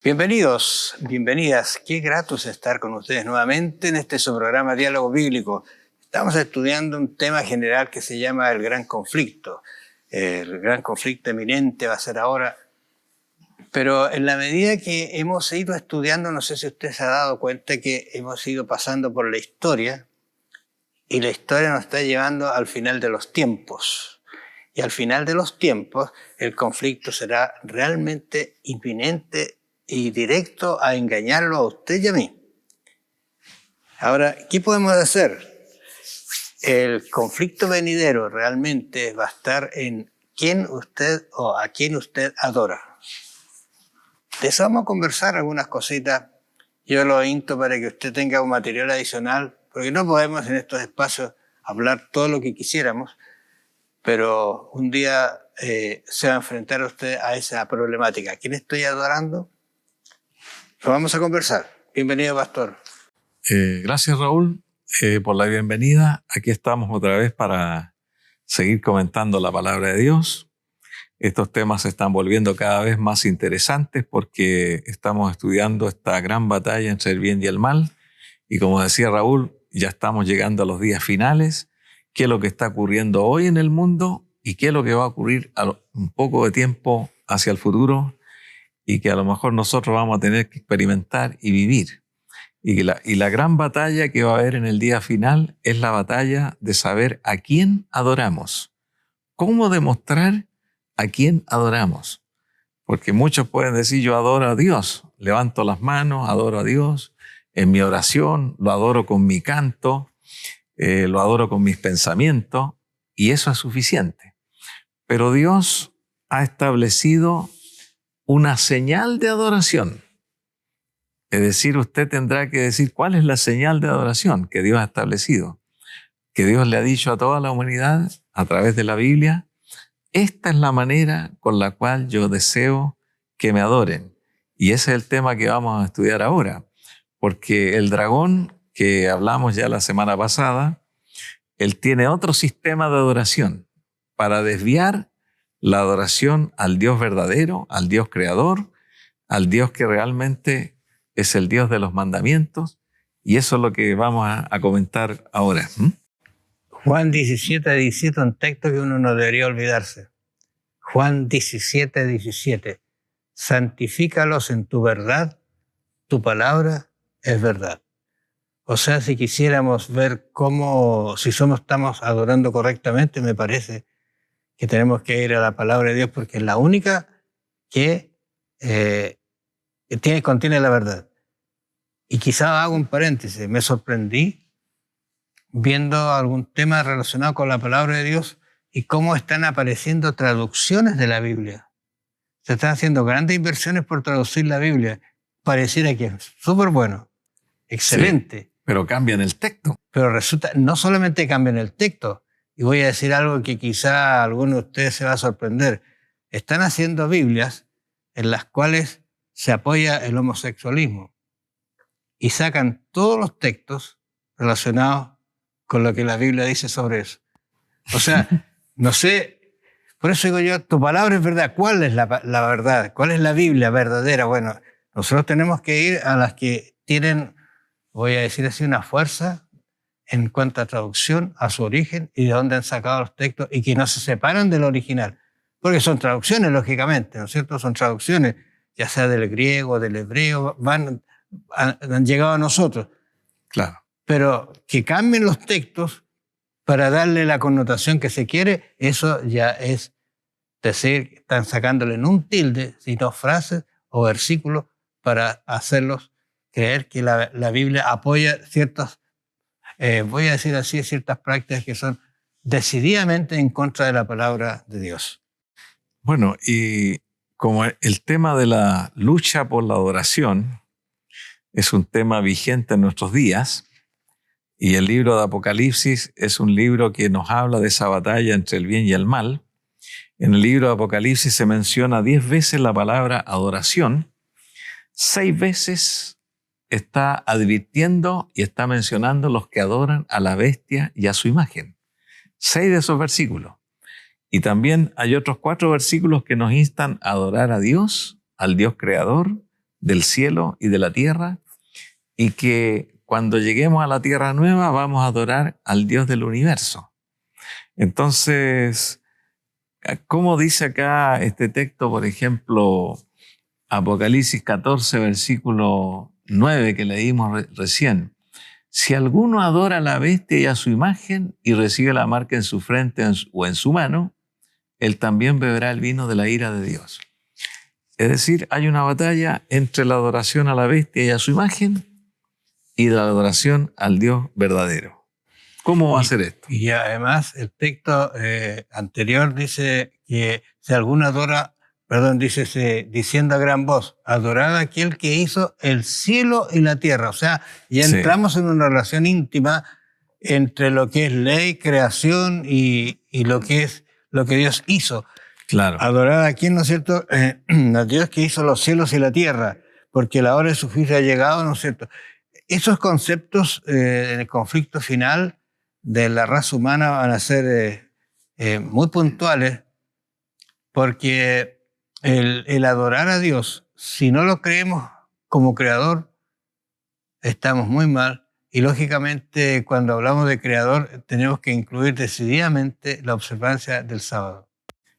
Bienvenidos, bienvenidas. Qué grato es estar con ustedes nuevamente en este su programa Diálogo Bíblico. Estamos estudiando un tema general que se llama el gran conflicto. El gran conflicto eminente va a ser ahora. Pero en la medida que hemos ido estudiando, no sé si usted se ha dado cuenta que hemos ido pasando por la historia y la historia nos está llevando al final de los tiempos. Y al final de los tiempos el conflicto será realmente inminente y directo a engañarlo a usted y a mí. Ahora, ¿qué podemos hacer? El conflicto venidero realmente va a estar en quién usted o a quién usted adora. De eso vamos a conversar algunas cositas. Yo lo insto para que usted tenga un material adicional, porque no podemos en estos espacios hablar todo lo que quisiéramos, pero un día se va a enfrentar usted a esa problemática. ¿A quién estoy adorando? Lo vamos a conversar. Bienvenido, pastor. Gracias, Raúl, por la bienvenida. Aquí estamos otra vez para seguir comentando la palabra de Dios. Estos temas se están volviendo cada vez más interesantes porque estamos estudiando esta gran batalla entre el bien y el mal. Y como decía Raúl, ya estamos llegando a los días finales. ¿Qué es lo que está ocurriendo hoy en el mundo y qué es lo que va a ocurrir un poco de tiempo hacia el futuro? Y que a lo mejor nosotros vamos a tener que experimentar y vivir. Y la gran batalla que va a haber en el día final es la batalla de saber a quién adoramos. ¿Cómo demostrar a quién adoramos? Porque muchos pueden decir, yo adoro a Dios, levanto las manos, adoro a Dios, en mi oración, lo adoro con mi canto, lo adoro con mis pensamientos, y eso es suficiente. Pero Dios ha establecido una señal de adoración. Es decir, usted tendrá que decir cuál es la señal de adoración que Dios ha establecido, que Dios le ha dicho a toda la humanidad a través de la Biblia. Esta es la manera con la cual yo deseo que me adoren. Y ese es el tema que vamos a estudiar ahora, porque el dragón que hablamos ya la semana pasada, él tiene otro sistema de adoración para desviar la adoración al Dios verdadero, al Dios creador, al Dios que realmente es el Dios de los mandamientos, y eso es lo que vamos a comentar ahora. Juan 17:17, un texto que uno no debería olvidarse. Juan 17:17. Santifícalos en tu verdad, tu palabra es verdad. O sea, si quisiéramos ver si estamos adorando correctamente, me parece que tenemos que ir a la palabra de Dios porque es la única que contiene la verdad. Y quizá hago un paréntesis, me sorprendí viendo algún tema relacionado con la palabra de Dios y cómo están apareciendo traducciones de la Biblia. Se están haciendo grandes inversiones por traducir la Biblia. Pareciera que es súper bueno, excelente. Sí, pero cambian el texto. Pero resulta, no solamente cambian el texto, y voy a decir algo que quizá alguno de ustedes se va a sorprender. Están haciendo Biblias en las cuales se apoya el homosexualismo y sacan todos los textos relacionados con lo que la Biblia dice sobre eso. O sea, no sé, por eso digo yo, tu palabra es verdad. ¿Cuál es la verdad? ¿Cuál es la Biblia verdadera? Bueno, nosotros tenemos que ir a las que tienen, voy a decir así, una fuerza en cuanto a traducción, a su origen y de dónde han sacado los textos y que no se separan del original. Porque son traducciones, lógicamente, ¿no es cierto? Son traducciones, ya sea del griego, del hebreo, han llegado a nosotros. Claro. Pero que cambien los textos para darle la connotación que se quiere, eso ya es decir, están sacándole en un tilde, sino frases o versículos para hacerlos creer que la Biblia apoya ciertas voy a decir así, ciertas prácticas que son decididamente en contra de la palabra de Dios. Bueno, y como el tema de la lucha por la adoración es un tema vigente en nuestros días, y el libro de Apocalipsis es un libro que nos habla de esa batalla entre el bien y el mal. En el libro de Apocalipsis se menciona 10 veces la palabra adoración, 6 veces está advirtiendo y está mencionando los que adoran a la bestia y a su imagen. 6 de esos versículos. Y también hay otros 4 versículos que nos instan a adorar a Dios, al Dios creador, del cielo y de la tierra, y que cuando lleguemos a la tierra nueva vamos a adorar al Dios del universo. Entonces, ¿cómo dice acá este texto, por ejemplo, Apocalipsis 14, versículo 9 que leímos recién? Si alguno adora a la bestia y a su imagen y recibe la marca en su frente o en su mano, él también beberá el vino de la ira de Dios. Es decir, hay una batalla entre la adoración a la bestia y a su imagen y la adoración al Dios verdadero. ¿Cómo va a ser esto? Y además el texto anterior dice que si alguno adora, dice diciendo a gran voz, adorad a aquel que hizo el cielo y la tierra. O sea, ya entramos en una relación íntima entre lo que es ley, creación y lo que Dios hizo. Claro. Adorad a quien, ¿no es cierto? A Dios que hizo los cielos y la tierra, porque la hora de su juicio ha llegado, ¿no es cierto? Esos conceptos en el conflicto final de la raza humana van a ser muy puntuales, porque el adorar a Dios, si no lo creemos como creador, estamos muy mal. Y lógicamente, cuando hablamos de creador, tenemos que incluir decididamente la observancia del sábado.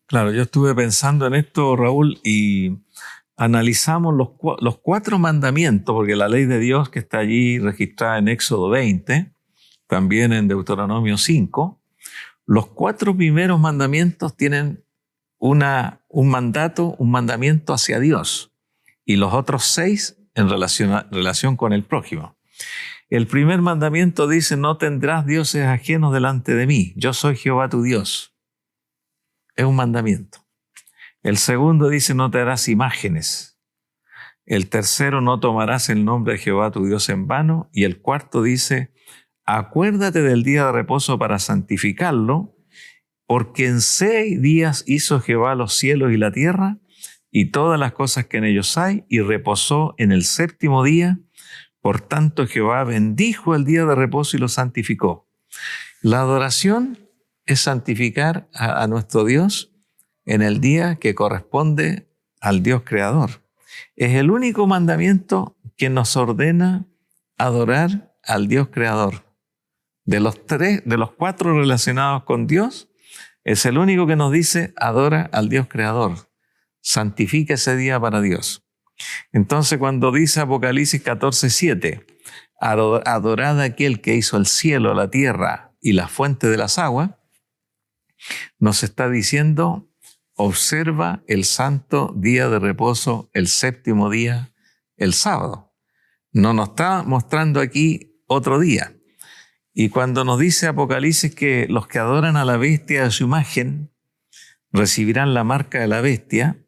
Claro, yo estuve pensando en esto, Raúl, y analizamos los 4 mandamientos, porque la ley de Dios que está allí registrada en Éxodo 20, también en Deuteronomio 5, los 4 primeros mandamientos tienen un mandamiento hacia Dios, y los otros 6 en relación con el prójimo. El primer mandamiento dice: no tendrás dioses ajenos delante de mí, yo soy Jehová tu Dios. Es un mandamiento. El segundo dice: no te harás imágenes. El tercero: no tomarás el nombre de Jehová tu Dios en vano. Y el cuarto dice: acuérdate del día de reposo para santificarlo, porque en 6 días hizo Jehová los cielos y la tierra y todas las cosas que en ellos hay, y reposó en el 7º día. Por tanto, Jehová bendijo el día de reposo y lo santificó. La adoración es santificar a nuestro Dios en el día que corresponde al Dios creador. Es el único mandamiento que nos ordena adorar al Dios creador. De los 4 relacionados con Dios, es el único que nos dice: adora al Dios creador, santifica ese día para Dios. Entonces, cuando dice Apocalipsis 14, 7, adorad a aquel que hizo el cielo, la tierra y la fuente de las aguas, nos está diciendo: observa el santo día de reposo, el 7º día, el sábado. No nos está mostrando aquí otro día. Y cuando nos dice Apocalipsis que los que adoran a la bestia de su imagen recibirán la marca de la bestia,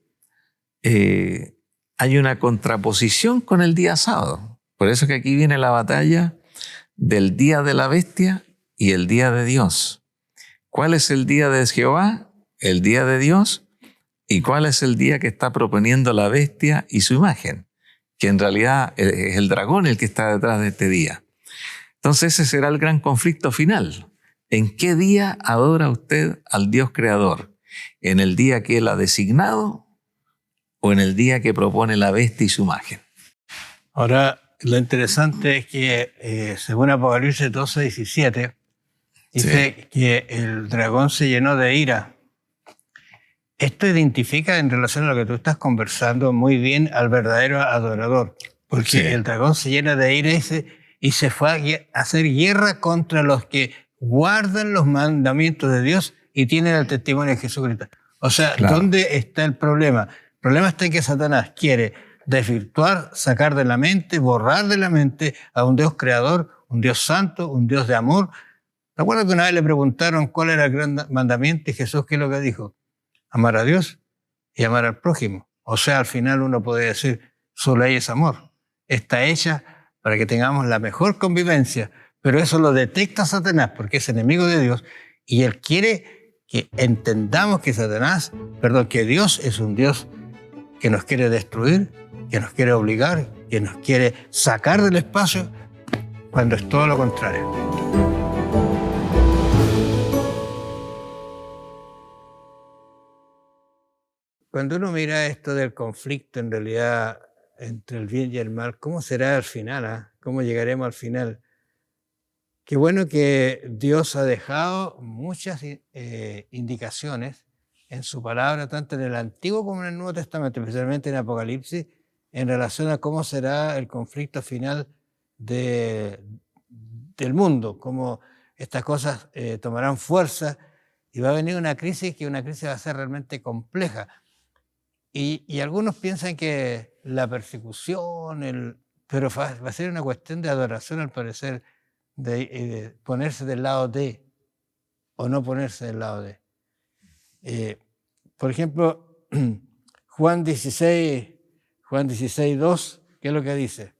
hay una contraposición con el día sábado. Por eso que aquí viene la batalla del día de la bestia y el día de Dios. ¿Cuál es el día de Jehová? El día de Dios. ¿Y cuál es el día que está proponiendo la bestia y su imagen? Que en realidad es el dragón el que está detrás de este día. Entonces ese será el gran conflicto final. ¿En qué día adora usted al Dios creador? ¿En el día que Él ha designado o en el día que propone la bestia y su imagen? Ahora, lo interesante es que según Apocalipsis 12, 17, dice que el dragón se llenó de ira. Esto identifica, en relación a lo que tú estás conversando, muy bien al verdadero adorador. Porque el dragón se llena de ira y se fue a hacer guerra contra los que guardan los mandamientos de Dios y tienen el testimonio de Jesucristo. O sea, ¿dónde está el problema? El problema está en que Satanás quiere desvirtuar, sacar de la mente, borrar de la mente a un Dios creador, un Dios santo, un Dios de amor. Recuerdo que una vez le preguntaron cuál era el gran mandamiento y Jesús, ¿qué es lo que dijo? Amar a Dios y amar al prójimo. O sea, al final uno puede decir, su ley es amor. Está hecha para que tengamos la mejor convivencia, pero eso lo detecta Satanás porque es enemigo de Dios y él quiere que entendamos que que Dios es un Dios que nos quiere destruir, que nos quiere obligar, que nos quiere sacar del espacio, cuando es todo lo contrario. Cuando uno mira esto del conflicto, en realidad entre el bien y el mal, ¿cómo será al final? ¿Ah? ¿Cómo llegaremos al final? Qué bueno que Dios ha dejado muchas indicaciones en su palabra, tanto en el Antiguo como en el Nuevo Testamento, especialmente en Apocalipsis, en relación a cómo será el conflicto final del mundo, cómo estas cosas tomarán fuerza y va a venir una crisis que una crisis va a ser realmente compleja. Y algunos piensan que la persecución, pero va a ser una cuestión de adoración al parecer, de ponerse del lado de o no ponerse del lado de. Por ejemplo, Juan 16, 2, ¿qué es lo que dice?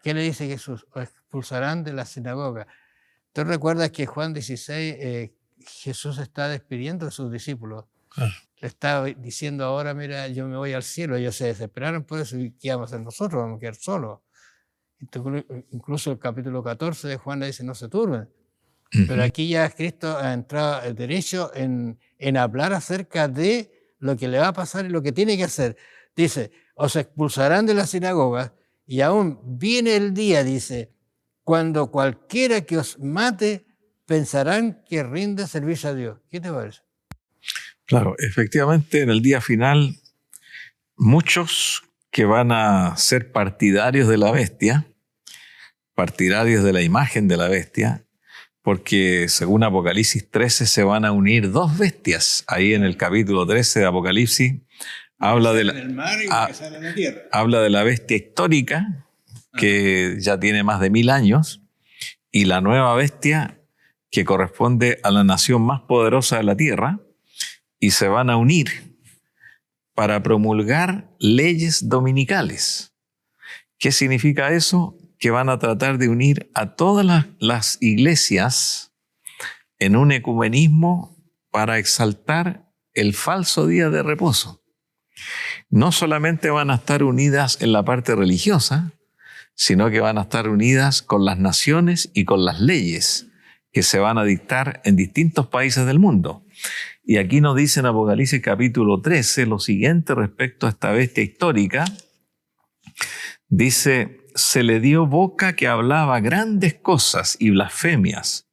¿Qué le dice Jesús? Os expulsarán de la sinagoga. ¿Tú recuerdas que Juan 16, Jesús está despidiendo a sus discípulos? Le está diciendo ahora, mira, yo me voy al cielo. Ellos se desesperaron por eso. ¿Y qué vamos a hacer nosotros? Vamos a quedar solos. Incluso el capítulo 14 de Juan le dice, no se turben. Pero aquí ya Cristo ha entrado el derecho en hablar acerca de lo que le va a pasar y lo que tiene que hacer. Dice, os expulsarán de la sinagoga y aún viene el día, dice, cuando cualquiera que os mate pensarán que rinde servicio a Dios. ¿Qué te parece? Claro, efectivamente en el día final muchos que van a ser partidarios de la bestia, partidarios de la imagen de la bestia, porque según Apocalipsis 13 se van a unir dos bestias. Ahí en el capítulo 13 de Apocalipsis habla de la bestia histórica, que ya tiene más de 1000 años, y la nueva bestia que corresponde a la nación más poderosa de la tierra, y se van a unir para promulgar leyes dominicales. ¿Qué significa eso? Que van a tratar de unir a todas las iglesias en un ecumenismo para exaltar el falso día de reposo. No solamente van a estar unidas en la parte religiosa, sino que van a estar unidas con las naciones y con las leyes que se van a dictar en distintos países del mundo. Y aquí nos dice en Apocalipsis capítulo 13 lo siguiente respecto a esta bestia histórica. Dice, se le dio boca que hablaba grandes cosas y blasfemias.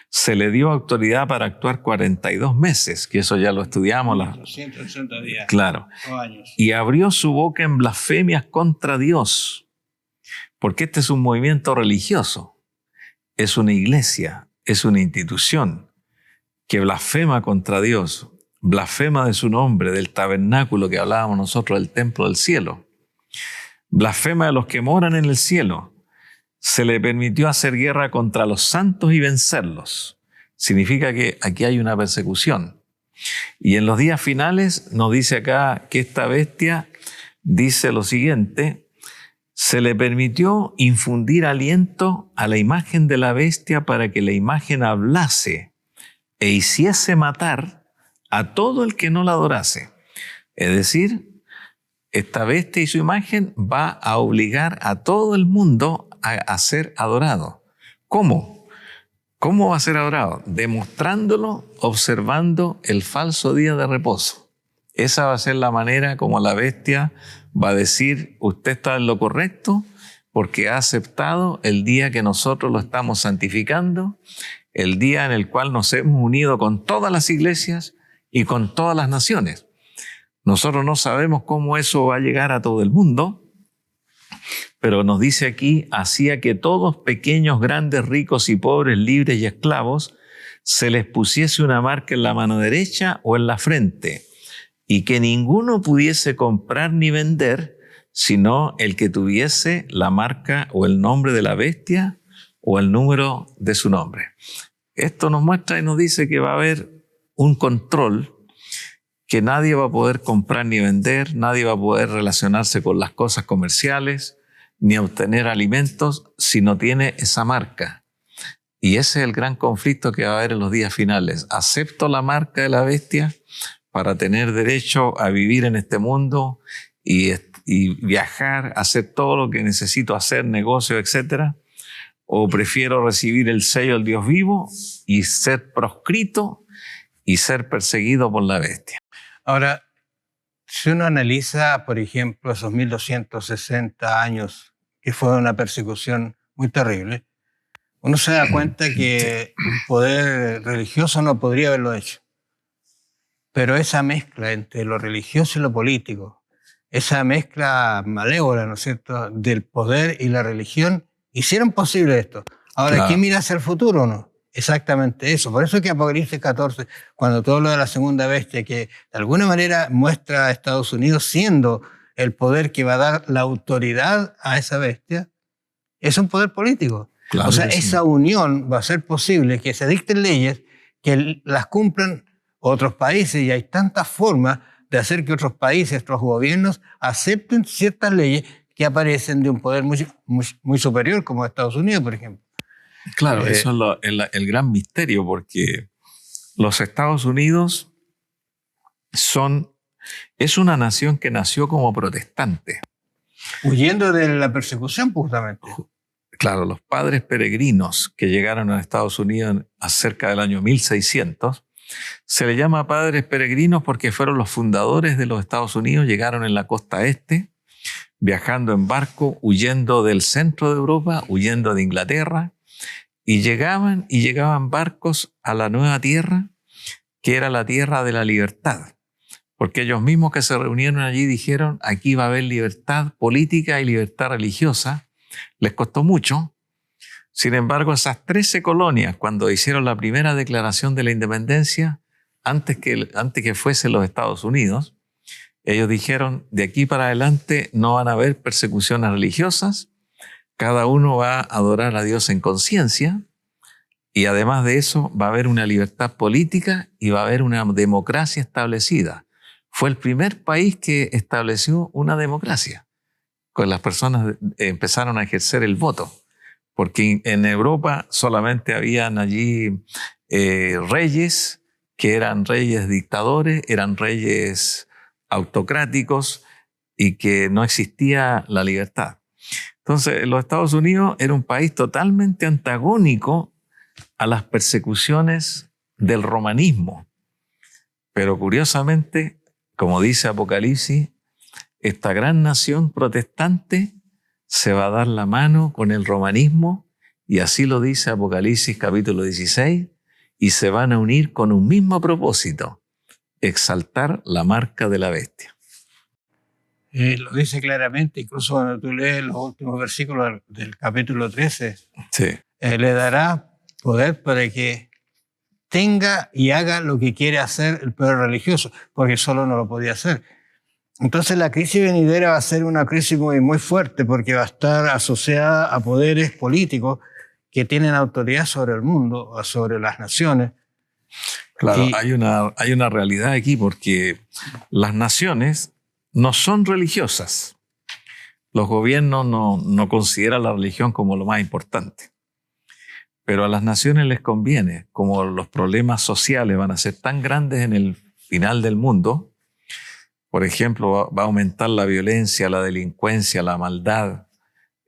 Se le dio autoridad para actuar 42 meses, que eso ya lo estudiamos. 180 días. Claro. O años. Y abrió su boca en blasfemias contra Dios. Porque este es un movimiento religioso. Es una iglesia, es una institución que blasfema contra Dios, blasfema de su nombre, del tabernáculo que hablábamos nosotros, del templo del cielo. Blasfema de los que moran en el cielo. Se le permitió hacer guerra contra los santos y vencerlos. Significa que aquí hay una persecución. Y en los días finales nos dice acá que esta bestia dice lo siguiente: se le permitió infundir aliento a la imagen de la bestia para que la imagen hablase e hiciese matar a todo el que no la adorase. Es decir, esta bestia y su imagen va a obligar a todo el mundo a ser adorado. ¿Cómo? ¿Cómo va a ser adorado? Demostrándolo, observando el falso día de reposo. Esa va a ser la manera como la bestia va a decir, usted está en lo correcto porque ha aceptado el día que nosotros lo estamos santificando, el día en el cual nos hemos unido con todas las iglesias y con todas las naciones. Nosotros no sabemos cómo eso va a llegar a todo el mundo, pero nos dice aquí, hacía que todos, pequeños, grandes, ricos y pobres, libres y esclavos, se les pusiese una marca en la mano derecha o en la frente, y que ninguno pudiese comprar ni vender, sino el que tuviese la marca o el nombre de la bestia o el número de su nombre. Esto nos muestra y nos dice que va a haber un control, que nadie va a poder comprar ni vender, nadie va a poder relacionarse con las cosas comerciales, ni obtener alimentos si no tiene esa marca. Y ese es el gran conflicto que va a haber en los días finales. ¿Acepto la marca de la bestia para tener derecho a vivir en este mundo y viajar, hacer todo lo que necesito hacer, negocio, etcétera? ¿O prefiero recibir el sello del Dios vivo y ser proscrito y ser perseguido por la bestia? Ahora, si uno analiza, por ejemplo, esos 1260 años, que fue una persecución muy terrible, uno se da cuenta que un poder religioso no podría haberlo hecho. Pero esa mezcla entre lo religioso y lo político, esa mezcla malévola, ¿no es cierto?, del poder y la religión, hicieron posible esto. Ahora, Claro. ¿quién mira hacia el futuro o no? Exactamente eso. Por eso es que Apocalipsis 14, cuando todo lo de la segunda bestia, que de alguna manera muestra a Estados Unidos siendo el poder que va a dar la autoridad a esa bestia, es un poder político. Claro O sea, que sí. esa unión va a hacer posible que se dicten leyes que las cumplan otros países, y hay tantas formas de hacer que otros países, otros gobiernos acepten ciertas leyes que aparecen de un poder muy superior, como Estados Unidos, por ejemplo. Claro, eso es el gran misterio, porque los Estados Unidos es una nación que nació como protestante. Huyendo de la persecución, justamente. Claro, los padres peregrinos que llegaron a Estados Unidos cerca del año 1600, se les llama padres peregrinos porque fueron los fundadores de los Estados Unidos, llegaron en la costa este, viajando en barco, huyendo del centro de Europa, huyendo de Inglaterra, y llegaban barcos a la nueva tierra, que era la tierra de la libertad. Porque ellos mismos que se reunieron allí dijeron, aquí va a haber libertad política y libertad religiosa. Les costó mucho. Sin embargo, esas 13 colonias, cuando hicieron la primera declaración de la independencia, antes que fuesen los Estados Unidos, ellos dijeron, de aquí para adelante no van a haber persecuciones religiosas, cada uno va a adorar a Dios en conciencia, y además de eso va a haber una libertad política y va a haber una democracia establecida. Fue el primer país que estableció una democracia, con las personas empezaron a ejercer el voto, porque en Europa solamente habían allí reyes, que eran reyes dictadores, eran reyes autocráticos y que no existía la libertad. Entonces, los Estados Unidos era un país totalmente antagónico a las persecuciones del romanismo. Pero curiosamente, como dice Apocalipsis, esta gran nación protestante se va a dar la mano con el romanismo, y así lo dice Apocalipsis capítulo 16, y se van a unir con un mismo propósito, exaltar la marca de la bestia. Lo dice claramente, incluso cuando tú lees los últimos versículos del capítulo 13, Sí. Le dará poder para que tenga y haga lo que quiere hacer el poder religioso, porque solo no lo podía hacer. Entonces la crisis venidera va a ser una crisis muy fuerte, porque va a estar asociada a poderes políticos que tienen autoridad sobre el mundo, o sobre las naciones. Claro, hay una realidad aquí, porque las naciones no son religiosas. Los gobiernos no consideran la religión como lo más importante. Pero a las naciones les conviene, como los problemas sociales van a ser tan grandes en el final del mundo. Por ejemplo, va a aumentar la violencia, la delincuencia, la maldad.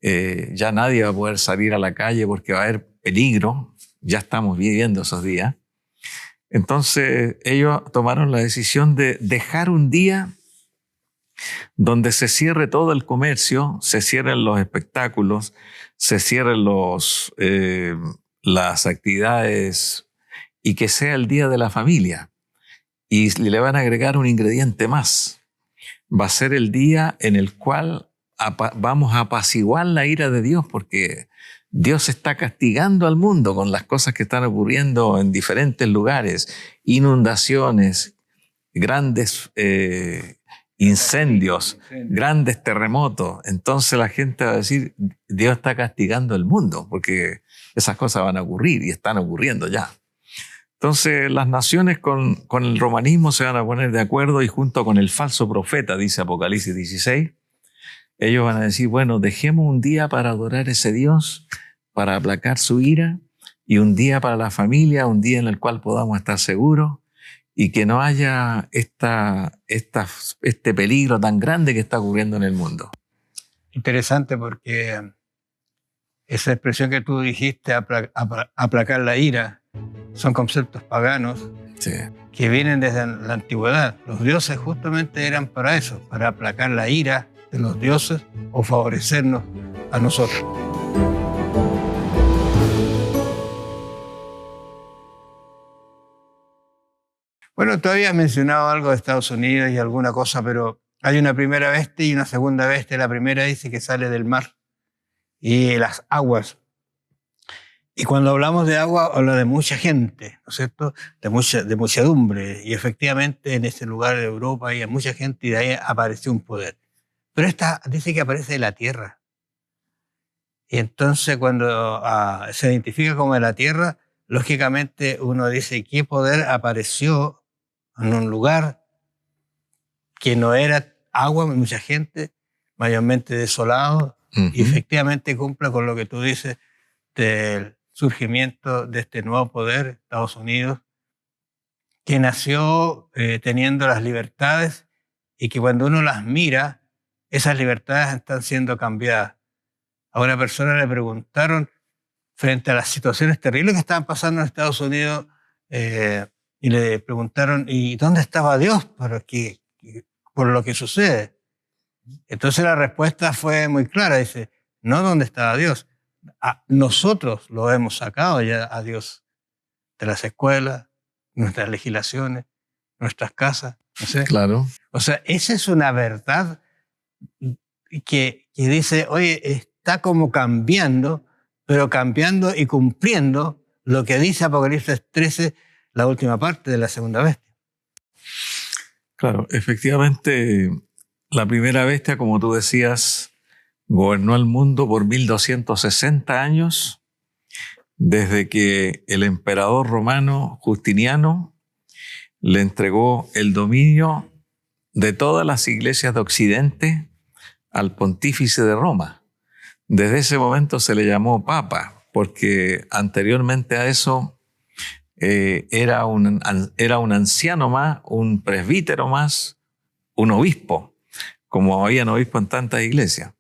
Ya nadie va a poder salir a la calle porque va a haber peligro. Ya estamos viviendo esos días. Entonces, ellos tomaron la decisión de dejar un día donde se cierre todo el comercio, se cierren los espectáculos, se cierren las actividades, y que sea el día de la familia. Y le van a agregar un ingrediente más. Va a ser el día en el cual vamos a apaciguar la ira de Dios, porque Dios está castigando al mundo con las cosas que están ocurriendo en diferentes lugares, inundaciones, grandes incendios, grandes terremotos. Entonces la gente va a decir, Dios está castigando al mundo, porque esas cosas van a ocurrir y están ocurriendo ya. Entonces las naciones con el romanismo se van a poner de acuerdo, y junto con el falso profeta, dice Apocalipsis 16, ellos van a decir, bueno, dejemos un día para adorar a ese Dios, para aplacar su ira, y un día para la familia, un día en el cual podamos estar seguros y que no haya este peligro tan grande que está ocurriendo en el mundo. Interesante, porque esa expresión que tú dijiste, aplacar la ira, son conceptos paganos Sí. que vienen desde la antigüedad. Los dioses justamente eran para eso, para aplacar la ira de los dioses o favorecernos a nosotros. Bueno, tú habías mencionado algo de Estados Unidos y alguna cosa, pero hay una primera bestia y una segunda bestia. La primera dice que sale del mar y las aguas. Y cuando hablamos de agua, habla de mucha gente, ¿no es cierto? De muchedumbre. Y efectivamente en ese lugar de Europa había mucha gente y de ahí apareció un poder. Pero esta dice que aparece de la tierra. Y entonces cuando se identifica como de la tierra, lógicamente uno dice, ¿qué poder apareció en un lugar que no era agua, mucha gente, mayormente desolado? Y efectivamente cumpla con lo que tú dices del surgimiento de este nuevo poder, Estados Unidos, que nació teniendo las libertades y que cuando uno las mira, esas libertades están siendo cambiadas. A una persona le preguntaron, frente a las situaciones terribles que estaban pasando en Estados Unidos, y le preguntaron, ¿y dónde estaba Dios por lo que sucede? Entonces la respuesta fue muy clara, dice, no dónde estaba Dios. Nosotros lo hemos sacado ya a Dios de las escuelas, nuestras legislaciones, nuestras casas. No sé. Claro. O sea, esa es una verdad que dice, oye, está como cambiando, pero cambiando y cumpliendo lo que dice Apocalipsis 13, la última parte de la segunda bestia. Claro, efectivamente, la primera bestia, como tú decías, gobernó el mundo por 1260 años, desde que el emperador romano Justiniano le entregó el dominio de todas las iglesias de Occidente al pontífice de Roma. Desde ese momento se le llamó papa, porque anteriormente a eso era un anciano más, un presbítero más, un obispo, como habían obispo en tantas iglesias.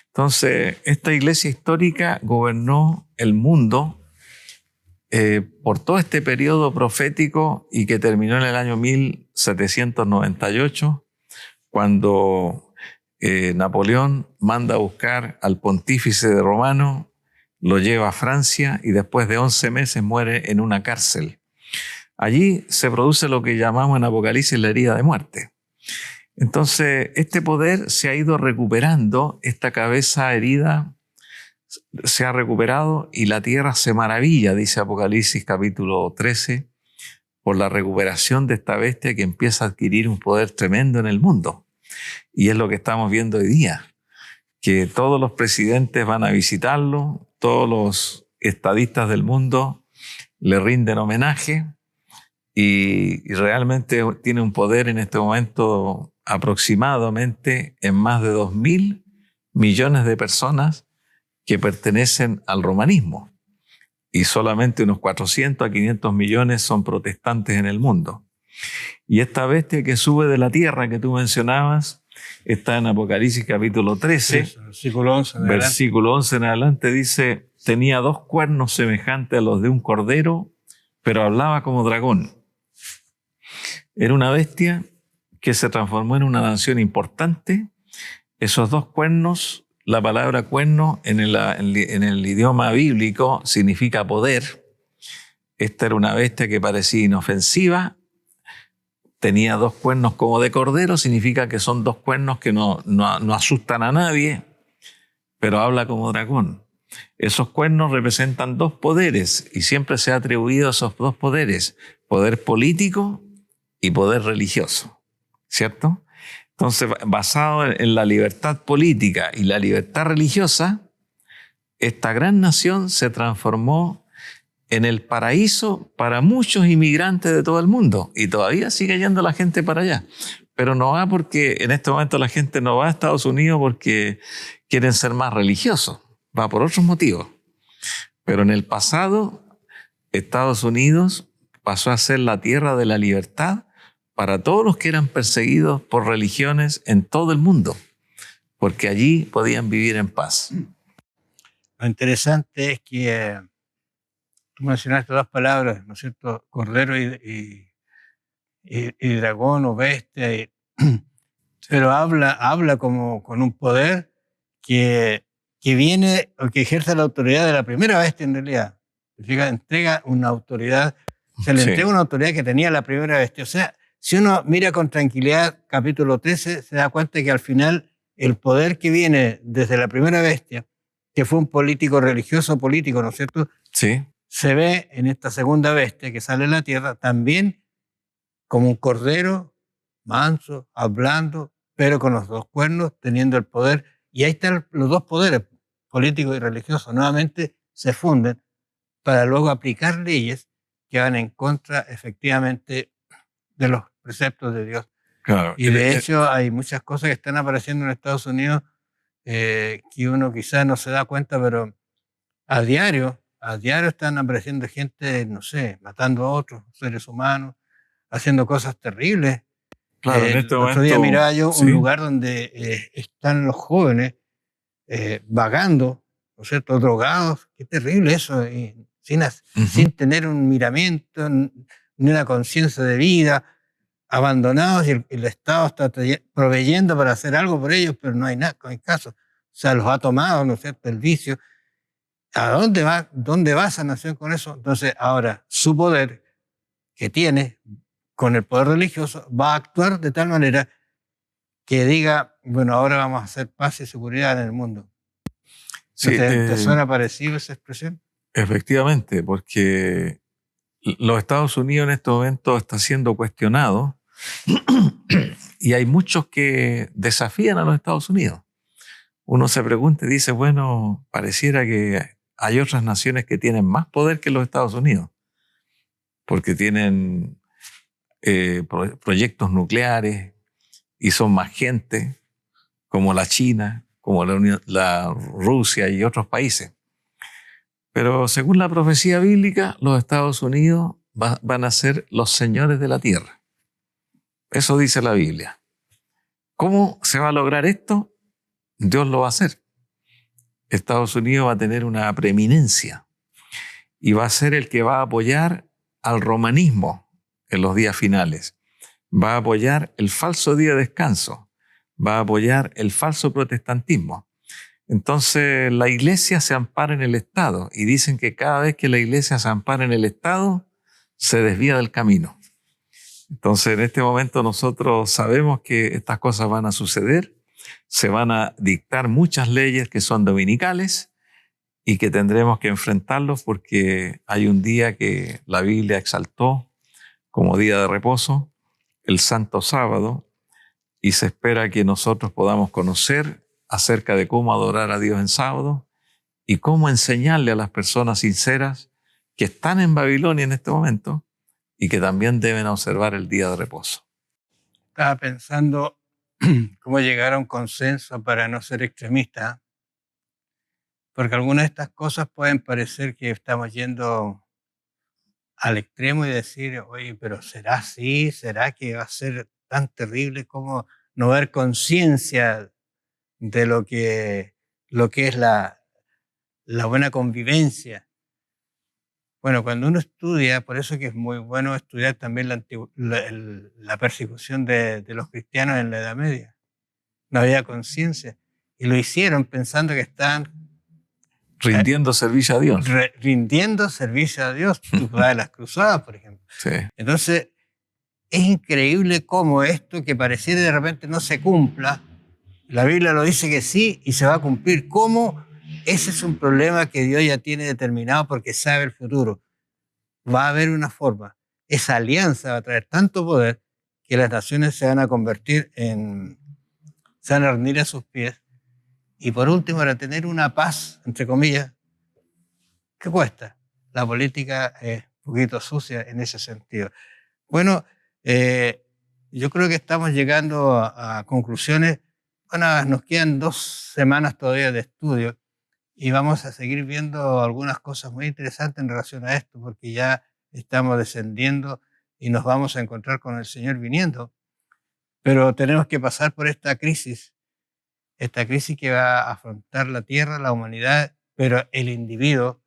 Entonces, esta iglesia histórica gobernó el mundo por todo este periodo profético y que terminó en el año 1798, cuando Napoleón manda a buscar al pontífice de romano, lo lleva a Francia y después de 11 meses muere en una cárcel. Allí se produce lo que llamamos en Apocalipsis la herida de muerte. Entonces, este poder se ha ido recuperando, esta cabeza herida se ha recuperado y la tierra se maravilla, dice Apocalipsis capítulo 13, por la recuperación de esta bestia que empieza a adquirir un poder tremendo en el mundo. Y es lo que estamos viendo hoy día, que todos los presidentes van a visitarlo, todos los estadistas del mundo le rinden homenaje y realmente tiene un poder en este momento aproximadamente en más de 2.000 millones de personas que pertenecen al romanismo y solamente unos 400 a 500 millones son protestantes en el mundo. Y esta bestia que sube de la tierra que tú mencionabas está en Apocalipsis capítulo 13, sí, versículo 11 en adelante dice, tenía 2 cuernos semejantes a los de un cordero, pero hablaba como dragón. Era una bestia que se transformó en una nación importante. Esos 2 cuernos, la palabra cuerno en el idioma bíblico significa poder. Esta era una bestia que parecía inofensiva. Tenía 2 cuernos como de cordero, significa que son 2 cuernos que no asustan a nadie, pero habla como dragón. Esos cuernos representan 2 poderes y siempre se ha atribuido a esos 2 poderes, poder político y poder religioso, ¿cierto? Entonces, basado en la libertad política y la libertad religiosa, esta gran nación se transformó en el paraíso para muchos inmigrantes de todo el mundo y todavía sigue yendo la gente para allá. Pero no va porque en este momento la gente no va a Estados Unidos porque quieren ser más religiosos, va por otros motivos. Pero en el pasado, Estados Unidos pasó a ser la tierra de la libertad para todos los que eran perseguidos por religiones en todo el mundo, porque allí podían vivir en paz. Lo interesante es que tú mencionaste 2 palabras, ¿no es cierto? Cordero y y dragón o bestia, pero habla como con un poder que viene o que ejerce la autoridad de la primera bestia en realidad. Significa, entrega una autoridad, se le entrega una autoridad que tenía la primera bestia. O sea, si uno mira con tranquilidad capítulo 13, se da cuenta que al final el poder que viene desde la primera bestia, que fue un político religioso político, ¿no es cierto? Sí. Se ve en esta segunda bestia que sale en la tierra también como un cordero manso, hablando, pero con los dos cuernos, teniendo el poder. Y ahí están los dos poderes, político y religioso, nuevamente se funden para luego aplicar leyes que van en contra efectivamente de los preceptos de Dios. Claro. Y de hecho hay muchas cosas que están apareciendo en Estados Unidos que uno quizás no se da cuenta, pero a diario están apareciendo gente, no sé, matando a otros seres humanos, haciendo cosas terribles. Claro, en este el momento, otro día miraba yo ¿sí? un lugar donde están los jóvenes vagando, ¿no es cierto?, drogados. Qué terrible eso, sin tener un miramiento, ni una conciencia de vida, abandonados, y el Estado está proveyendo para hacer algo por ellos, pero no hay nada, no hay caso. O sea, los ha tomado, ¿no es cierto?, el vicio. ¿A dónde va esa nación con eso? Entonces, ahora, su poder que tiene con el poder religioso va a actuar de tal manera que diga, bueno, ahora vamos a hacer paz y seguridad en el mundo. Sí, ¿Te suena parecido esa expresión? Efectivamente, porque los Estados Unidos en este momento está siendo cuestionado y hay muchos que desafían a los Estados Unidos. Uno se pregunta y dice, bueno, pareciera que hay otras naciones que tienen más poder que los Estados Unidos, porque tienen proyectos nucleares y son más gente, como la China, como la Rusia y otros países. Pero según la profecía bíblica, los Estados Unidos van a ser los señores de la tierra. Eso dice la Biblia. ¿Cómo se va a lograr esto? Dios lo va a hacer. Estados Unidos va a tener una preeminencia y va a ser el que va a apoyar al romanismo en los días finales. Va a apoyar el falso día de descanso. Va a apoyar el falso protestantismo. Entonces la iglesia se ampara en el Estado y dicen que cada vez que la iglesia se ampara en el Estado, se desvía del camino. Entonces en este momento nosotros sabemos que estas cosas van a suceder, se van a dictar muchas leyes que son dominicales y que tendremos que enfrentarlos porque hay un día que la Biblia exaltó como día de reposo, el Santo Sábado, y se espera que nosotros podamos conocer acerca de cómo adorar a Dios en sábado y cómo enseñarle a las personas sinceras que están en Babilonia en este momento y que también deben observar el día de reposo. Estaba pensando cómo llegar a un consenso para no ser extremista, porque algunas de estas cosas pueden parecer que estamos yendo al extremo y decir, oye, pero ¿será así? ¿Será que va a ser tan terrible como no haber conciencia de lo que es la buena convivencia? Bueno, cuando uno estudia, por eso que es muy bueno estudiar también la persecución de los cristianos en la Edad Media. No había conciencia. Y lo hicieron pensando que estaban rindiendo servicio a Dios. Rindiendo servicio a Dios. De las cruzadas, por ejemplo. Sí. Entonces, es increíble cómo esto que pareciera de repente no se cumpla, la Biblia lo dice que sí y se va a cumplir. ¿Cómo? Ese es un problema que Dios ya tiene determinado porque sabe el futuro. Va a haber una forma. Esa alianza va a traer tanto poder que las naciones se van a convertir se van a rendir a sus pies. Y por último, para tener una paz, entre comillas, ¿qué cuesta? La política es un poquito sucia en ese sentido. Bueno, yo creo que estamos llegando a conclusiones. Bueno, nos quedan 2 semanas todavía de estudio y vamos a seguir viendo algunas cosas muy interesantes en relación a esto, porque ya estamos descendiendo y nos vamos a encontrar con el Señor viniendo. Pero tenemos que pasar por esta crisis que va a afrontar la Tierra, la humanidad, pero el individuo.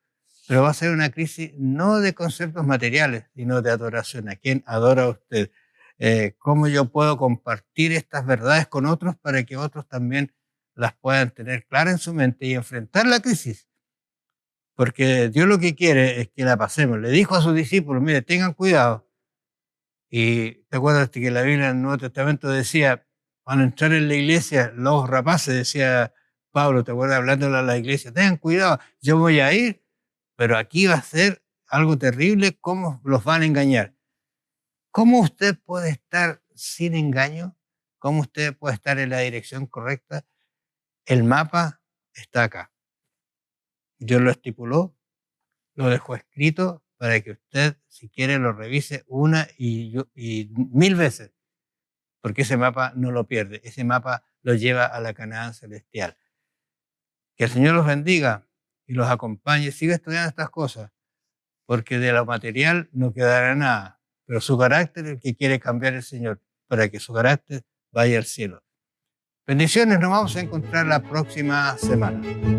Pero va a ser una crisis no de conceptos materiales, sino de adoración. ¿A quién adora usted? cómo yo puedo compartir estas verdades con otros para que otros también las puedan tener claras en su mente y enfrentar la crisis. Porque Dios lo que quiere es que la pasemos. Le dijo a sus discípulos, mire, tengan cuidado. Y te acuerdas que la Biblia en el Nuevo Testamento decía, van a entrar en la iglesia los rapaces, decía Pablo, te acuerdas, hablándole a la iglesia, tengan cuidado, yo voy a ir, pero aquí va a ser algo terrible, ¿cómo los van a engañar? ¿Cómo usted puede estar sin engaño? ¿Cómo usted puede estar en la dirección correcta? El mapa está acá. Dios lo estipuló, lo dejó escrito para que usted, si quiere, lo revise una y 1000 veces, porque ese mapa no lo pierde, ese mapa lo lleva a la Canaán celestial. Que el Señor los bendiga y los acompañe. Siga estudiando estas cosas, porque de lo material no quedará nada, pero su carácter es el que quiere cambiar el Señor, para que su carácter vaya al cielo. Bendiciones, nos vamos a encontrar la próxima semana.